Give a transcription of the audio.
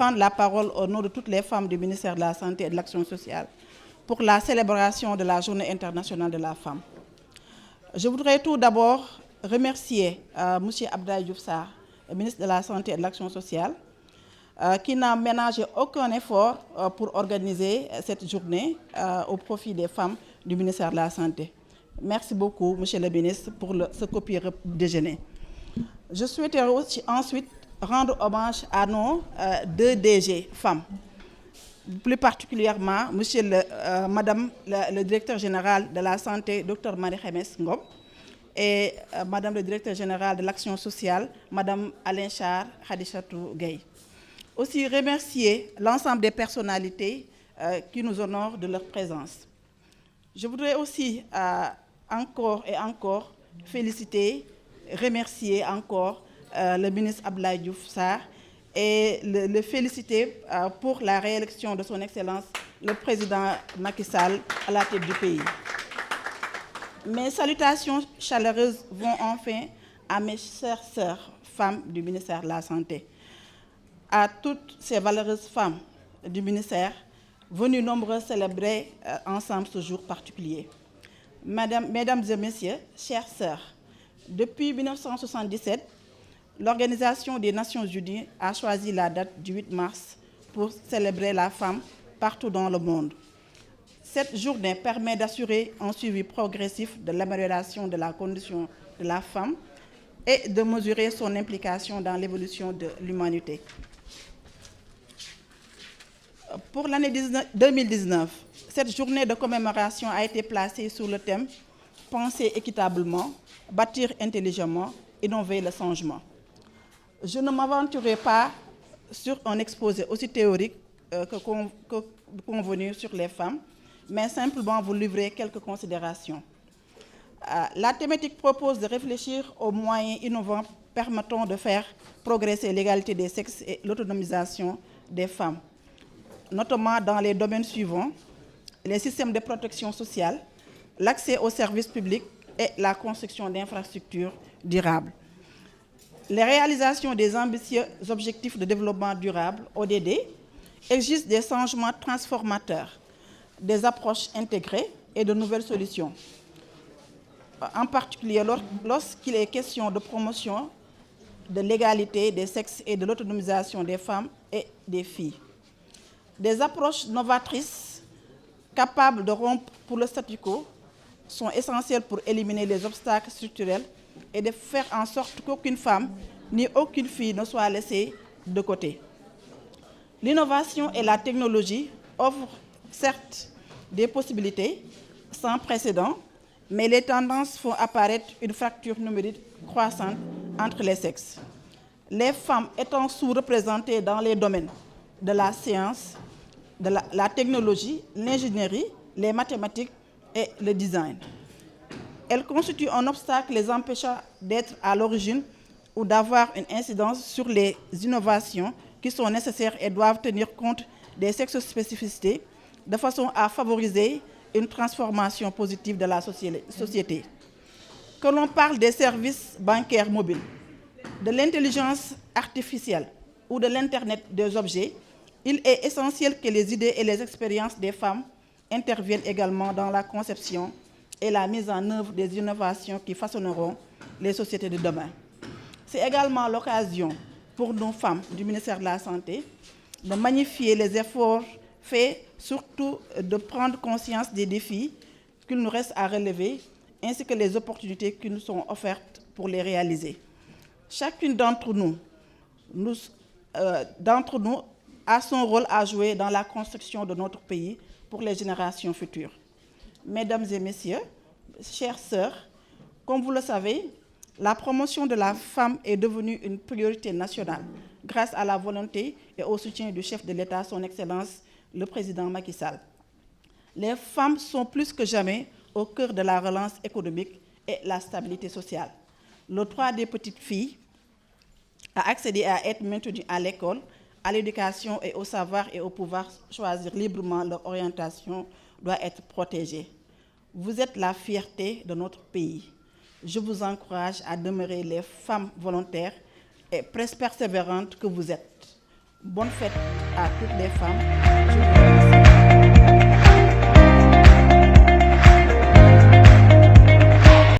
prendre la parole au nom de toutes les femmes du ministère de la Santé et de l'Action sociale pour la célébration de la Journée internationale de la femme. Je voudrais tout d'abord remercier M. Abdoulaye Diouf Sarr, ministre de la Santé et de l'Action sociale, qui n'a ménagé aucun effort pour organiser cette journée au profit des femmes du ministère de la Santé. Merci beaucoup, M. le ministre, pour ce copieux déjeuner. Je souhaiterais aussi ensuite rendre hommage à nos deux DG femmes, plus particulièrement Madame le directeur général de la Santé, Dr Marie-Khemesse Ngom, et Madame le directeur général de l'Action sociale, Madame Alain Char Khadichatou Gueye. Aussi remercier l'ensemble des personnalités qui nous honorent de leur présence. Je voudrais aussi encore et encore féliciter, remercier encore le ministre Abdoulaye Diouf Sarr et le féliciter pour la réélection de son Excellence, le président Macky Sall, à la tête du pays. Mes salutations chaleureuses vont enfin à mes chères sœurs, femmes du ministère de la Santé, à toutes ces valeureuses femmes du ministère venues nombreuses célébrer ensemble ce jour particulier. Mesdames et messieurs, chères sœurs, depuis 1977, l'Organisation des Nations Unies a choisi la date du 8 mars pour célébrer la femme partout dans le monde. Cette journée permet d'assurer un suivi progressif de l'amélioration de la condition de la femme et de mesurer son implication dans l'évolution de l'humanité. Pour l'année 2019, cette journée de commémoration a été placée sous le thème « Penser équitablement, bâtir intelligemment, innover le changement ». Je ne m'aventurerai pas sur un exposé aussi théorique que convenu sur les femmes, mais simplement vous livrer quelques considérations. La thématique propose de réfléchir aux moyens innovants permettant de faire progresser l'égalité des sexes et l'autonomisation des femmes, notamment dans les domaines suivants: les systèmes de protection sociale, l'accès aux services publics et la construction d'infrastructures durables. Les réalisations des ambitieux objectifs de développement durable, ODD, exigent des changements transformateurs, des approches intégrées et de nouvelles solutions, en particulier lorsqu'il est question de promotion de l'égalité des sexes et de l'autonomisation des femmes et des filles. Des approches novatrices capables de rompre pour le statu quo sont essentielles pour éliminer les obstacles structurels et de faire en sorte qu'aucune femme ni aucune fille ne soit laissée de côté. L'innovation et la technologie offrent certes des possibilités sans précédent, mais les tendances font apparaître une fracture numérique croissante entre les sexes. Les femmes étant sous-représentées dans les domaines de la science, de la technologie, l'ingénierie, les mathématiques et le design. Elles constituent un obstacle les empêchant d'être à l'origine ou d'avoir une incidence sur les innovations qui sont nécessaires et doivent tenir compte des sexospécificités de façon à favoriser une transformation positive de la société. Que l'on parle des services bancaires mobiles, de l'intelligence artificielle ou de l'Internet des objets, il est essentiel que les idées et les expériences des femmes interviennent également dans la conception et la mise en œuvre des innovations qui façonneront les sociétés de demain. C'est également l'occasion pour nos femmes du ministère de la Santé de magnifier les efforts faits, surtout de prendre conscience des défis qu'il nous reste à relever, ainsi que les opportunités qui nous sont offertes pour les réaliser. Chacune d'entre nous a son rôle à jouer dans la construction de notre pays pour les générations futures. Mesdames et messieurs, chères sœurs, comme vous le savez, la promotion de la femme est devenue une priorité nationale grâce à la volonté et au soutien du chef de l'État, son Excellence, le président Macky Sall. Les femmes sont plus que jamais au cœur de la relance économique et la stabilité sociale. Le droit des petites filles à accéder à être maintenues à l'école, à l'éducation et au savoir et au pouvoir choisir librement leur orientation doit être protégé. Vous êtes la fierté de notre pays. Je vous encourage à demeurer les femmes volontaires et persévérantes que vous êtes. Bonne fête à toutes les femmes. Je vous remercie.